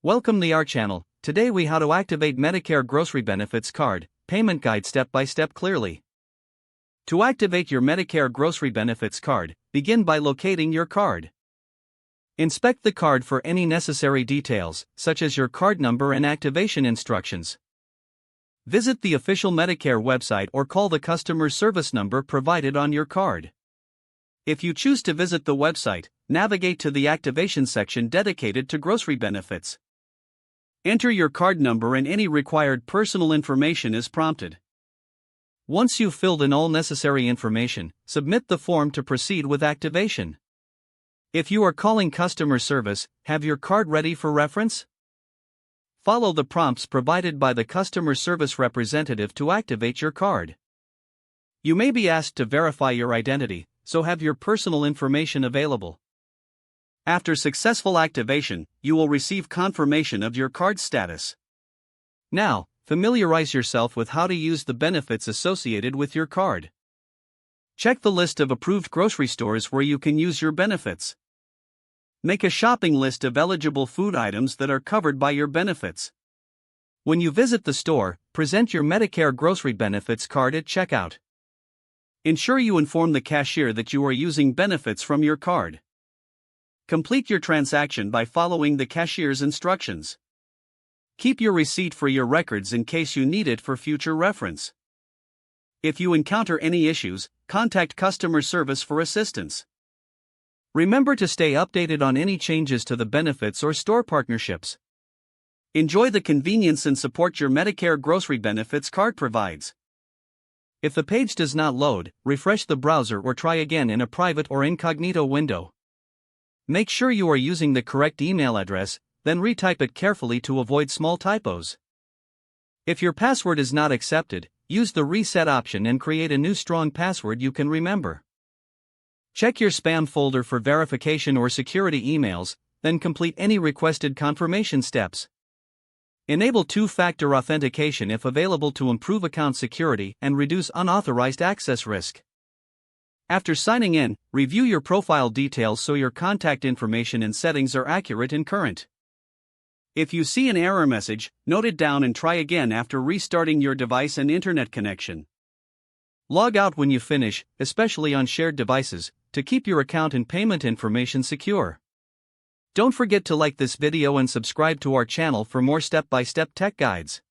Welcome to our channel. Today we how to activate Medicare Grocery Benefits Card, payment guide step by step clearly. To activate your Medicare Grocery Benefits Card, begin by locating your card. Inspect the card for any necessary details, such as your card number and activation instructions. Visit the official Medicare website or call the customer service number provided on your card. If you choose to visit the website, navigate to the activation section dedicated to grocery benefits. Enter your card number and any required personal information is prompted. Once you've filled in all necessary information, submit the form to proceed with activation. If you are calling customer service, have your card ready for reference? Follow the prompts provided by the customer service representative to activate your card. You may be asked to verify your identity, so have your personal information available. After successful activation, you will receive confirmation of your card status. Now, familiarize yourself with how to use the benefits associated with your card. Check the list of approved grocery stores where you can use your benefits. Make a shopping list of eligible food items that are covered by your benefits. When you visit the store, present your Medicare Grocery Benefits Card at checkout. Ensure you inform the cashier that you are using benefits from your card. Complete your transaction by following the cashier's instructions. Keep your receipt for your records in case you need it for future reference. If you encounter any issues, contact customer service for assistance. Remember to stay updated on any changes to the benefits or store partnerships. Enjoy the convenience and support your Medicare Grocery Benefits Card provides. If the page does not load, refresh the browser or try again in a private or incognito window. Make sure you are using the correct email address, then retype it carefully to avoid small typos. If your password is not accepted, use the reset option and create a new strong password you can remember. Check your spam folder for verification or security emails, then complete any requested confirmation steps. Enable two-factor authentication if available to improve account security and reduce unauthorized access risk. After signing in, review your profile details so your contact information and settings are accurate and current. If you see an error message, note it down and try again after restarting your device and internet connection. Log out when you finish, especially on shared devices, to keep your account and payment information secure. Don't forget to like this video and subscribe to our channel for more step-by-step tech guides.